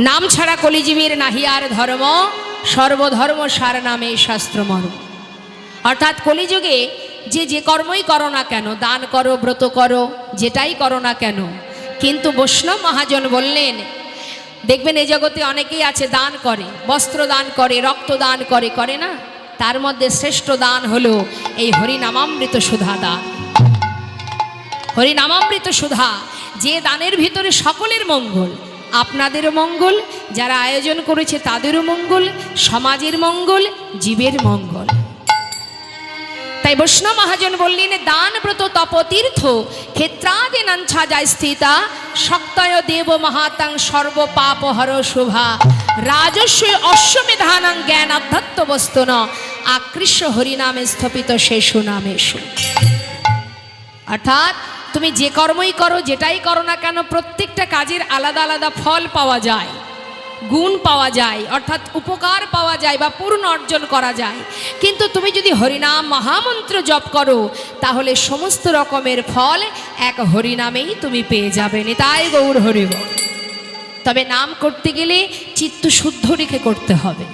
নাম ছাড়া কলিজীবীর নাহি আর ধর্ম, সর্বধর্ম সার নামে শাস্ত্র মর্ম। অর্থাৎ কলিযুগে যে কর্মই করো না কেন, দান করো, ব্রত করো, যেটাই করো না কেন, কিন্তু বৈষ্ণব মহাজন বললেন, দেখবেন এই জগতে অনেকেই আছে দান করে, বস্ত্র দান করে, রক্ত দান করে, করে না? তার মধ্যে শ্রেষ্ঠ দান হলো এই হরিনামামৃত সুধা দান। হরিনামামৃত সুধা, যে দানের ভিতরে সকলের মঙ্গল, আপনাদেরও মঙ্গল, যারা আয়োজন করেছে তাদেরও মঙ্গল, সমাজের মঙ্গল, জীবের মঙ্গল। তাই বৈষ্ণব মহাজন বললেন, দান ব্রত তপতীর্থ ক্ষেত্রাদি নাঞ্ছা যায় স্থিতা, শক্তয় দেব মহাতাং সর্ব পাপ হর শোভা, রাজস্ব অশ্বমেধানাং জ্ঞান আধ্যাত্ম বস্তুন, আকৃষ্য হরিনামে স্থপিত শেষু নামেষু। অর্থাৎ তুমি যে কর্মই করো, যেটাই করো না কেন, প্রত্যেকটা কাজের আলাদা আলাদা ফল পাওয়া যায়, গুণ পাওয়া যায়, অর্থাৎ উপকার পাওয়া যায় বা পূর্ণ অর্জন করা যায়। কিন্তু তুমি যদি হরিনাম মহামন্ত্র জপ করো, তাহলে সমস্ত রকমের ফল এক হরিনামেই তুমি পেয়ে যাবে। নিতাই গৌর হরিব। তবে নাম করতে গেলে চিত্ত শুদ্ধ রেখে করতে হবে।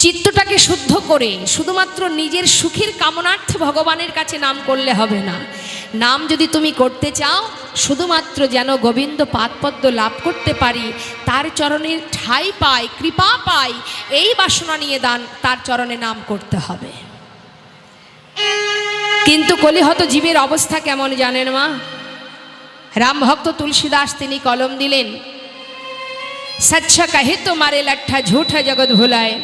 চিত্তটাকে শুদ্ধ করে শুধুমাত্র নিজের সুখের কামনার্থে ভগবানের কাছে নাম করলে হবে না। নাম যদি তুমি করতে চাও, শুধুমাত্র যেন গোবিন্দ পাদপদ্ম লাভ করতে পারি, তার চরণের ঠাঁই পাই, কৃপা পাই, এই বাসনা নিয়ে তার চরণে নাম করতে হবে। কিন্তু কলিহত জীবের অবস্থা কেমন জানেন মা? রামভক্ত তুলসীদাস তিনি কলম দিলেন, সচ্ছা কাহে তো মারে লাঠা ঝুঠা জগৎ ভুলায়,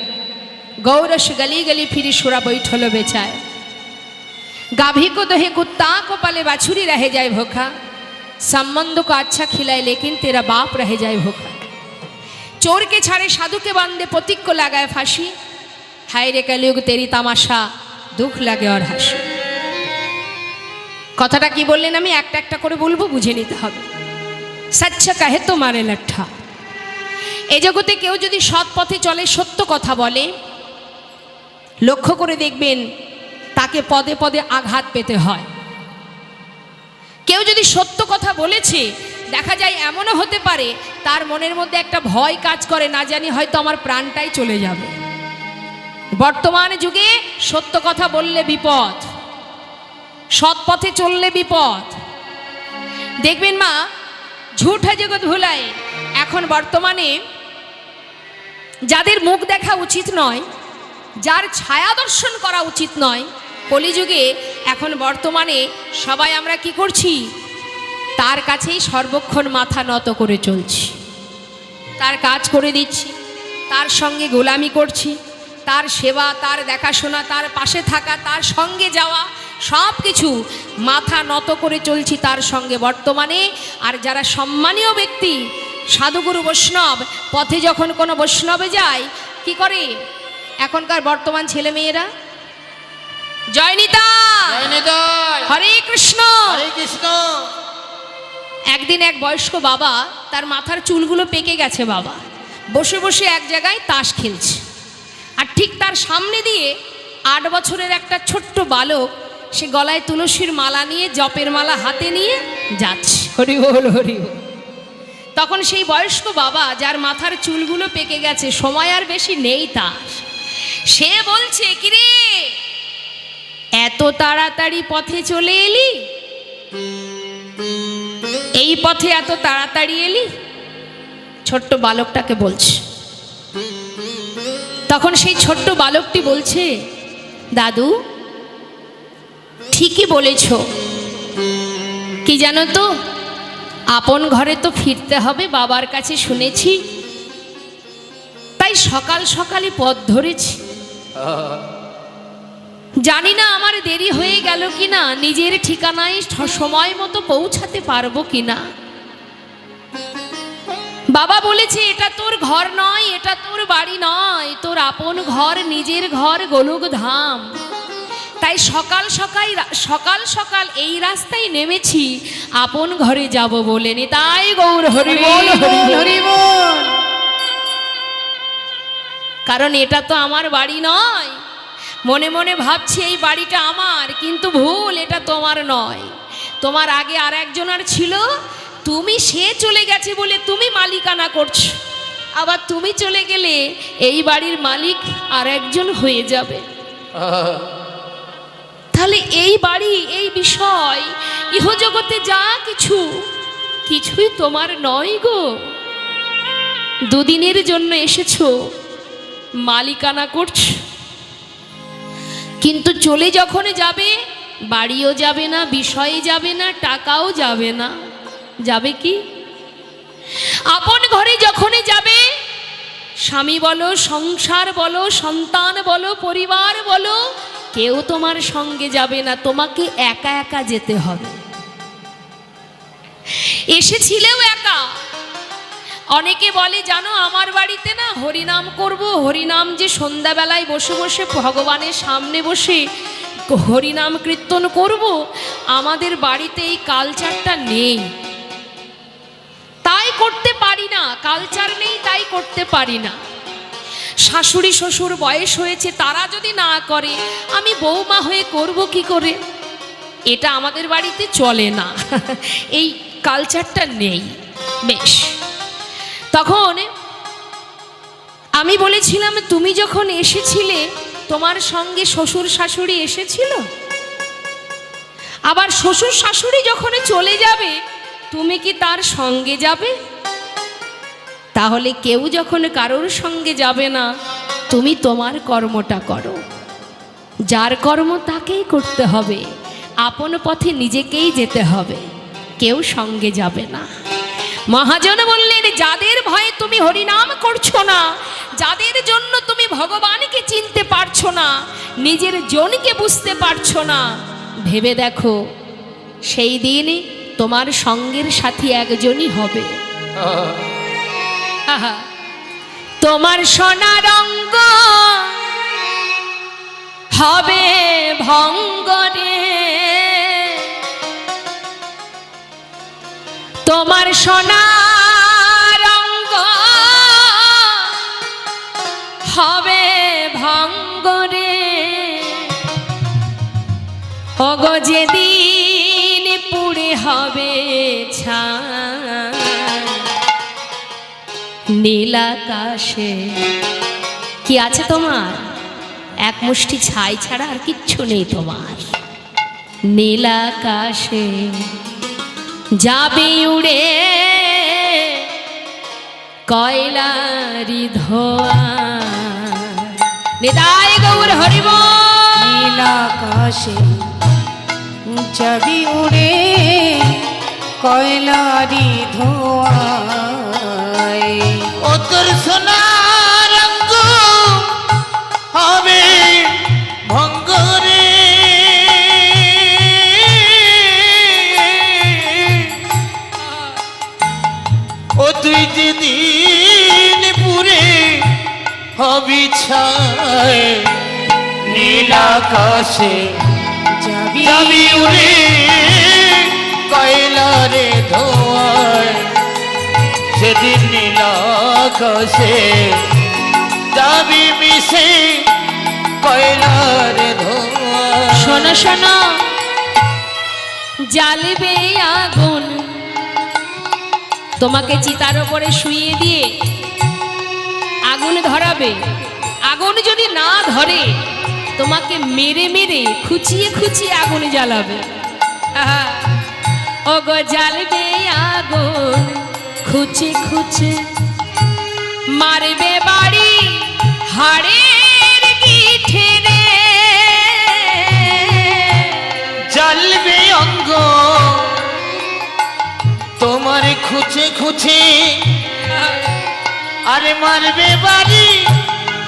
गौरस गली गली फिरी सुरा बैठल बेचाए, गाभी को दहे कुत्ता को पाले बाछुरी रह जाए भूखा, संबंध को अच्छा खिलाए लेकिन तेरा बाप रह जाए भूखा, चोर के छाड़े साधु के बांधे पथिक को लगाए फांसी, हाय रे कलियुग तेरी तामाशा दुख लागे और हासि। कथाटा कि बोललेन आमि एकटा एकटा करे बोलबो, बुझे निते हबे। सच्चा कहे तो मारे लट्ठा। ए जगते केउ जदि सৎ पथे चले, सत्य कथा बोले, लक्ष्य करे देखबेन ताके पदे पदे आघात पेते हय। केउ जदि सत्य कथा बोलेछे, देखा जाय एमनও হতে পারে তার মনের মধ্যে একটা ভয় কাজ করে, না জানি হয়তো আমার প্রাণটাই চলে যাবে। বর্তমান যুগে সত্য কথা বললে বিপদ, সৎ পথে চললে বিপদ। দেখবেন মা, ঝুঠা জগৎ ভুলায়, এখন বর্তমানে যাদের মুখ দেখা উচিত নয়, যার ছায়া দর্শন করা উচিত নয়, কলিযুগে এখন বর্তমানে সবাই আমরা কি করছি? তার কাছেই সর্বক্ষণ মাথা নত করে চলছি, তার কাজ করে দিচ্ছি, তার সঙ্গে গোলামি করছি, তার সেবা, তার দেখাশোনা, তার পাশে থাকা, তার সঙ্গে যাওয়া, সব কিছু মাথা নত করে চলছি তার সঙ্গে বর্তমানে। আর যারা সম্মানীয় ব্যক্তি, সাধুগুরু বৈষ্ণব, পথে যখন কোনো বৈষ্ণবে যায়, কি করে এখনকার বর্তমান ছেলে মেয়েরা? জয় নিতাই, হরে কৃষ্ণ, হরে কৃষ্ণ। একদিন এক বয়স্ক বাবা, তার মাথার চুলগুলো পেকে গেছে, বাবা বসে বসে এক জায়গায় তাস খেলছে, আর ঠিক তার সামনে দিয়ে 8 বছরের একটা ছোট্ট বালক, সে গলায় তুলসীর মালা নিয়ে, জপের মালা হাতে নিয়ে যাচ্ছে। হরি বল, হরি বল। তখন সেই বয়স্ক বাবা, যার মাথার চুলগুলো পেকে গেছে, সময় আর বেশি নেই তার, সে বলছে, কিরে এত তাড়াতাড়ি পথে চলে এলি? এই পথে এত তাড়াতাড়ি এলি? ছোট্ট বালকটাকে বলছে। তখন সেই ছোট্ট বালকটি বলছে, দাদু ঠিকই বলেছ, কি জানো তো, আপন ঘরে তো ফিরতে হবে, বাবার কাছে শুনেছি, তাই সকাল সকালই পথ ধরেছি। জানি না আমার দেরি হয়ে গেল কিনা, নিজের ঠিকানায় সময় মতো পৌঁছাতে পারবো কিনা। বাবা বলেছে, এটা তোর ঘর নয়, এটা তোর বাড়ি নয়, তোর আপন ঘর, নিজের ঘর গোলক ধাম। তাই সকাল সকাল এই রাস্তায় নেমেছি, আপন ঘরে যাব বলে। নিতাই গৌর হরি বল, হরি বল। কারণ এটা তো আমার বাড়ি নয়। মনে মনে ভাবছি এই বাড়িটা আমার, কিন্তু ভুল, এটা তোমার নয়। তোমার আগে আর একজনের ছিল, তুমি সে চলে গেছে বলে তুমি মালিকানা করছো, আবার তুমি চলে গেলে এই বাড়ির মালিক আর একজন হয়ে যাবে। তাহলে এই বাড়ি, এই বিষয়, ইহজগতে যা কিছু, কিছুই তোমার নয় গো। দুদিনের জন্য এসেছো, মালিকানা করছো, কিন্তু চলে যখন যাবে, বাড়িও যাবে না, বিষয়ে যাবে না, টাকাও যাবে না। যাবে কি? আপন ঘরে যখনই যাবে, স্বামী বলো, সংসার বলো, সন্তান বলো, পরিবার বলো, কেউ তোমার সঙ্গে যাবে না, তোমাকে একা একা যেতে হবে। এসেছিলেও একা। অনেকে বলে জানো, আমার বাড়িতে না হরিনাম করব, হরিনাম যে সন্ধ্যাবেলায় বসে বসে ভগবানের সামনে বসে হরিনাম কীর্তন করব, আমাদের বাড়িতে এই কালচারটা নেই, তাই করতে পারি না। কালচার নেই, তাই করতে পারি না। শাশুড়ি শ্বশুর বয়স হয়েছে, তারা যদি না করে, আমি বৌমা হয়ে করব কি করে? এটা আমাদের বাড়িতে চলে না, এই কালচারটা নেই। বেশ, তখন আমি বলেছিলাম, তুমি যখন এসেছিলে তোমার সঙ্গে শ্বশুর শাশুড়ি এসেছিল, আবার শ্বশুর শাশুড়ি যখন চলে যাবে, তুমি কি তার সঙ্গে যাবে? তাহলে কেউ যখন কারোর সঙ্গে যাবে না, তুমি তোমার কর্মটা করো। যার কর্ম তাকেই করতে হবে, আপন পথে নিজেকেই যেতে হবে, কেউ সঙ্গে যাবে না। মহাজন বললেন, যাদের ভয়ে তুমি হরিনাম করছো না, যাদের জন্য তুমি ভগবানকে চিনতে পারছো না, নিজের জনকে বুঝতে পারছো না, ভেবে দেখো সেই দিন তোমার সঙ্গের সাথী একজনই হবে। তোমার সোনার অঙ্গ হবে ভঙ্গরে, তোমার সোনার অঙ্গ হবে ভঙ্গরে। ওগো যেদিন পুড়ে হবে ছাই নীল আকাশে, কি আছে তোমার? এক মুষ্টি ছাই ছাড়া আর কিচ্ছু নেই তোমার। নীল আকাশে যাবে উড়ে কয়লারি ধোয়া। নিতাই গৌর হরি বল। নীল আকাশে যাবি উড়ে কয়লারি ধোঁয়ায়, ও তোর সোনার অঙ্গ হবে ভঙ্গরে। ও তুই যেদিন পুরে হবি ছাই নীল আকাশে যাবি উড়ে কয়লারে ধোঁয়ায়। সেদিন নীল আকাশে যাবি মিশে কয়লারে ধোঁয়ায়। শোনো শোনো, জ্বালবে আগুন, তোমাকে চিতার ওপরে শুইয়ে দিয়ে আগুন ধরাবে। আগুন যদি না ধরে, তোমাকে মেরে মেরে খুচিয়ে খুচিয়ে আগুন জ্বালাবে। ওগো জ্বালবে আগুন খুচে খুচে, মারবে বাড়ি হাড়ের গিঠে রে। জ্বালবে অঙ্গ তোমার খুঁচে খুঁচে, আরে মারবে বাড়ি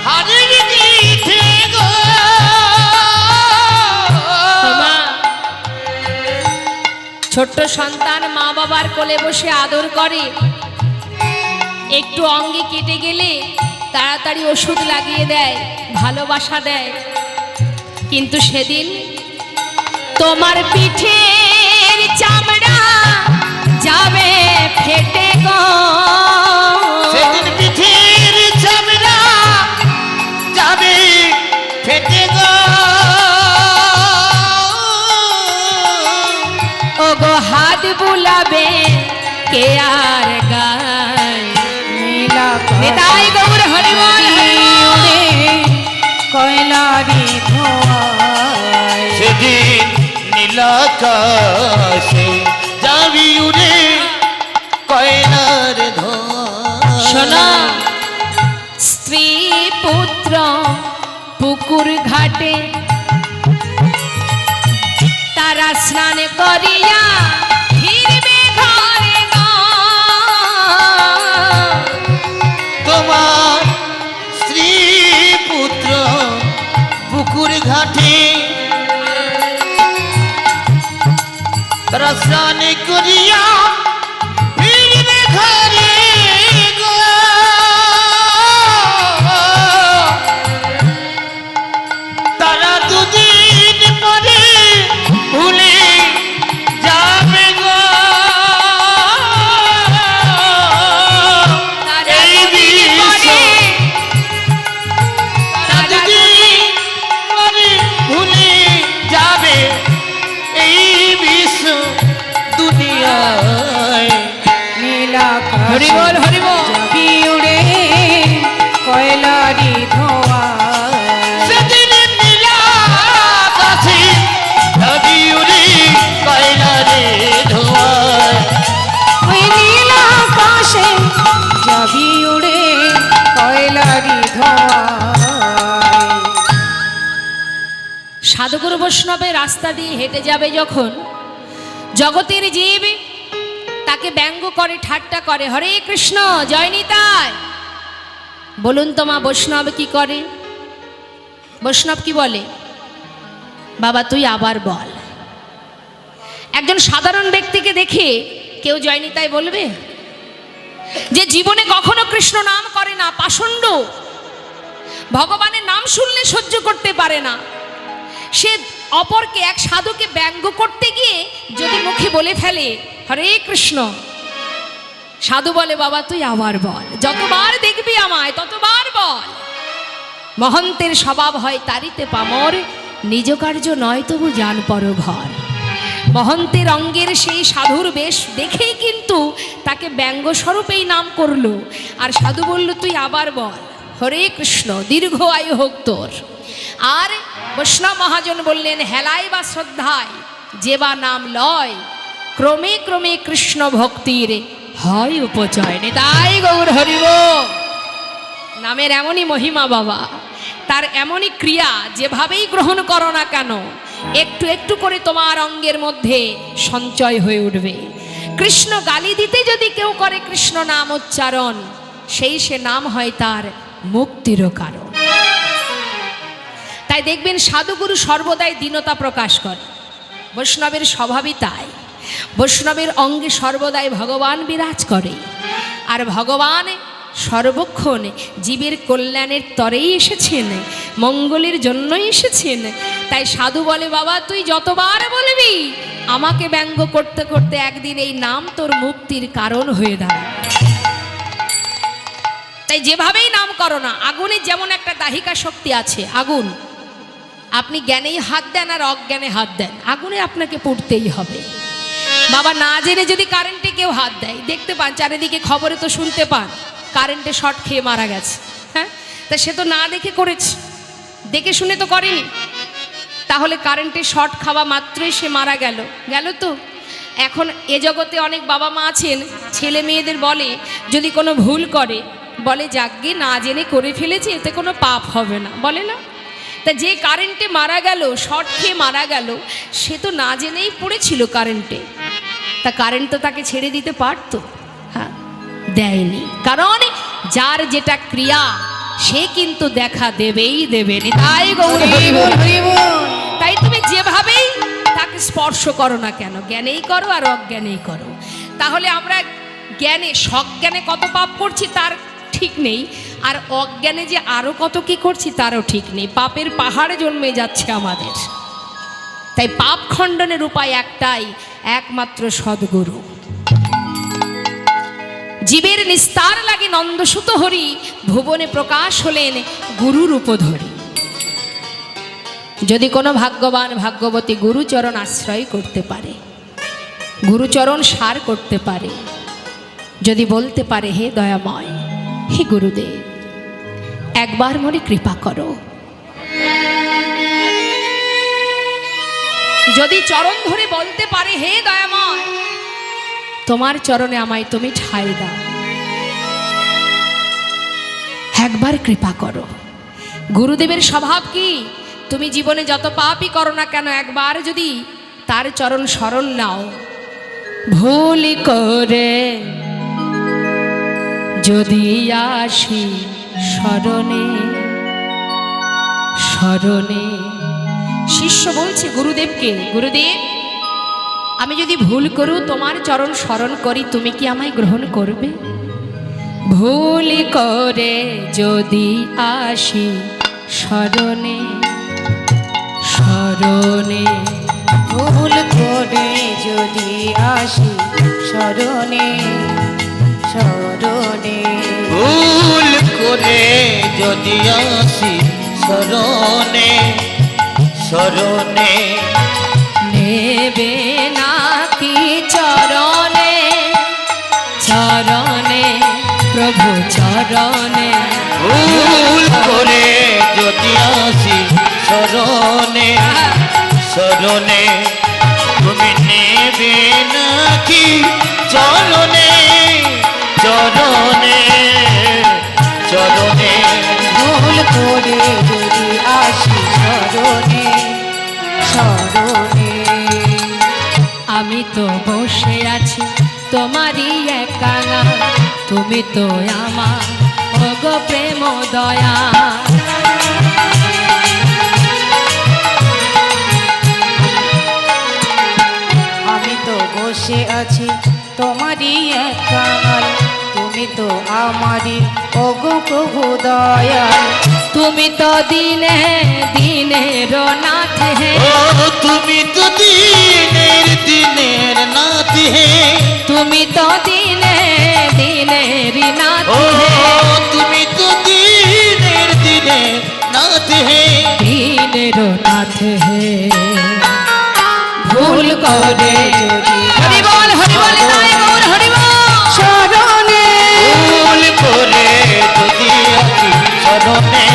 হারের গিঠে গো। ছোট্ট সন্তান মা বাবার কোলে বসে আদর করে, একটু অঙ্গে কেটে গেলে তাড়াতাড়ি ওষুধ লাগিয়ে দেয়, ভালোবাসা দেয়। কিন্তু সেদিন তোমার পিঠের চামড়া যাবে ফেটে গো। সেদিন পিঠের চামড়া যাবে ফেটে গো। ওগো হাত বুলাবে কে আর গায়। নীলাকাশে নিতাই গৌর হরি বল, হরি বল। উড়ে কয়লারি ধোঁয়ায়। সেদিন নীলাকাশে যাবি উড়ে কয়লার ধোঁয়া। শোনো, স্ত্রী পুত্র পুকুর ঘাটে তারা স্নান করিয়া ফিরবে ঘরে গো। তোমার স্ত্রী পুত্র পুকুর ঘাটে তারা স্নান করিয়া ফিরবে ঘরে গো। তারা দুদিন পরে ভুলে যাবে গো। তারা এই দুদিন পরে, তারা দুদিন পরে ভুলে যাবে এই বিশ্ব দুনিয়ায়। নীলাকাশে হরি বল, হরি বল। যাবি উড়ে কয়লারি ধোঁয়ায়। সেদিন নীলাকাশে যাবি উড়ে কয়লারে ধোঁয়ায়। ওই নীলাকাশে যাবি উড়ে কয়লারি ধোঁয়ায়। সাধুগুরু বৈষ্ণবের রাস্তা দিয়ে হেঁটে যাবে যখন, জগতের জীব তাকে ব্যঙ্গ করে, ঠাট্টা করে, হরে কৃষ্ণ জয় নিতাই। বলুন তো মা, বৈষ্ণব কি করে? বৈষ্ণব কি বলে? বাবা তুই আবার বল। একজন সাধারণ ব্যক্তিকে দেখে কেউ জয় নিতাই বলবে? যে জীবনে কখনো কৃষ্ণ নাম করে না, পাষণ্ড, ভগবানের নাম শুনলে সহ্য করতে পারে না, সে অপরকে, এক সাধুকে ব্যঙ্গ করতে গিয়ে যদি মুখে বলে ফেলে হরে কৃষ্ণ, সাধু বলে বাবা তুই আবার বল, যতবার দেখবি আমায় ততবার বল। মহন্তের স্বভাব হয় তারিতে পামর, নিজ কার্য নয় তবু জান পর ঘর। মহন্তের অঙ্গের সেই সাধুর বেশ দেখেই কিন্তু তাকে ব্যঙ্গ স্বরূপেই নাম করলো, আর সাধু বলল তুই আবার বল হরে কৃষ্ণ, দীর্ঘ আয়ু হোক তোর। আর বৈষ্ণব মহাজন বললেন হেলায় বা শ্রদ্ধায় যে বা নাম লয়, ক্রমে ক্রমে কৃষ্ণ ভক্তির হয় উপচয়। নিতাই গৌর হরি বল। নামের এমনই মহিমা বাবা, তার এমনই ক্রিয়া, যেভাবেই গ্রহণ করো না কেন একটু একটু করে তোমার অঙ্গের মধ্যে সঞ্চয় হয়ে উঠবে। কৃষ্ণ গালি দিতে যদি কেউ করে কৃষ্ণ নাম উচ্চারণ, সেই সে নাম হয় তার মুক্তিরও কারণ। তাই দেখবেন সাধুগুরু সর্বদাই দীনতা প্রকাশ করে, বৈষ্ণবের স্বভাবই তাই। বৈষ্ণবের অঙ্গে সর্বদাই ভগবান বিরাজ করে, আর ভগবান সর্বক্ষণ জীবের কল্যাণের তরেই এসেছেন, মঙ্গলের জন্যই এসেছেন। তাই সাধু বলে বাবা তুই যতবার বলবি আমাকে ব্যঙ্গ করতে করতে একদিন এই নাম তোর মুক্তির কারণ হয়ে দাঁড়াবে। তাই যেভাবেই নাম করো না, আগুনের যেমন একটা দাহিকা শক্তি আছে, আগুন আপনি জ্ঞানেই হাত দেন আর অজ্ঞানে হাত দেন, আগুনে আপনাকে পড়তেই হবে। বাবা না জেনে যদি কারেন্টে কেউ হাত দেয়, দেখতে পান চারিদিকে খবরে তো শুনতে পান কারেন্টে শর্ট খেয়ে মারা গেছে, হ্যাঁ, তা সে তো না দেখে করেছে, দেখে শুনে তো করেনি। তাহলে কারেন্টে শর্ট খাওয়া মাত্রই সে মারা গেল, গেল তো। এখন এ জগতে অনেক বাবা মা আছেন, ছেলে মেয়েদের বলে যদি কোনো ভুল করে, বলে যাগ্গে না জেনে করে ফেলেছে, এতে কোনো পাপ হবে না, বলে না। তা যে কারেন্টে মারা গেল, শর্ট খেয়ে মারা গেল, সে তো না জেনেই পড়েছিল কারেন্টে, তা কারেন্ট তো তাকে ছেড়ে দিতে পারতো, হ্যাঁ, দেয়নি। কারণ যার যেটা ক্রিয়া সে কিন্তু দেখা দেবেই দেবে। তাই গৌর হরি বল, হরি বল। তাই তুমি যেভাবেই তাকে স্পর্শ করো না কেন, জ্ঞানেই করো আর অজ্ঞানেই করো। তাহলে আমরা জ্ঞানে, সজ্ঞানে কত পাপ করছি তার ঠিক নেই, আর অজ্ঞানে যে আরো কত কি করছি তারও ঠিক নেই। পাপের পাহাড়ে জন্মে যাচ্ছে আমাদের। তাই পাপ খণ্ডনের উপায় একটাই, একমাত্র সদ্গুরু। জীবের নিস্তার লাগে নন্দসুত হরি, ভুবনে প্রকাশ হলেন গুরুর উপধরি। যদি কোনো ভাগ্যবান ভাগ্যবতী গুরুচরণ আশ্রয় করতে পারে, গুরুচরণ সার করতে পারে, যদি বলতে পারে, হে দয়াময়, হে গুরুদেব, একবার মনে কৃপা করো। যদি চরণ ধরে বলতে পারে, হে দয়াময়, তোমার চরণে আমায় তুমি ঠাঁই দাও, একবার কৃপা করো। গুরুদেবের স্বভাব কি? তুমি জীবনে যত পাপই করো না কেন, একবার যদি তার চরণ শরণ নাও, ভুল করে যদি আসি শরণে শরণে। শিষ্য বলছে গুরুদেবকে, গুরুদেব, আমি যদি ভুল করু তোমার চরণ শরণ করি, তুমি কি আমায় গ্রহণ করবে? ভুল করে যদি আসি শরণে শরণে। ভুল করে যদি আসি শরণে শরণে। ভুল করে যদি আসি শরণে শরণে। নেবে নাকি চরণে চরণে প্রভু চরণে। ভুল করে যদি আসি শরণে শরণে, তুমি নেবে নাকি চরণে চরণে চরণে। ভুল করে যদি আসি শরণে শরণে। আমি তো বসে আছি তোমারই একানা, তুমি তো আমার ওগো প্রেম দয়া। আমি তো বসে আছি তোমারই একাল, তুমি তো আমারই ওগো প্রভু দয়াল। তুমি তো দিনে দিনের নাথ হে, ও তুমি তো দিনের নাথ হে। তুমি তো দিনে দিনের নাথ ও হে, তুমি তো দিনের নাথ হে। দিনের নাথ হে। ভুল করে যদি হরি বল নাই গৌর হরি বল। শরণে ভুল করে যদি আসি শরণে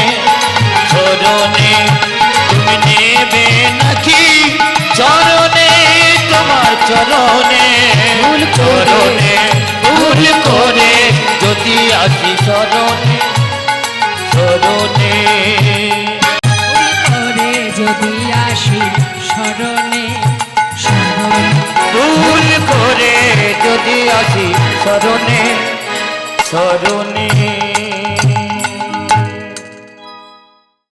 শরণে, তুমি নেবে নাকি চরণে তোমার চরণে ভুল করে চরণে। ভুল করে যদি আসি শরণে শরণে। করে যদি আসি শরণে শরণে। ভুল করে যদি আসি শরণে শরণে।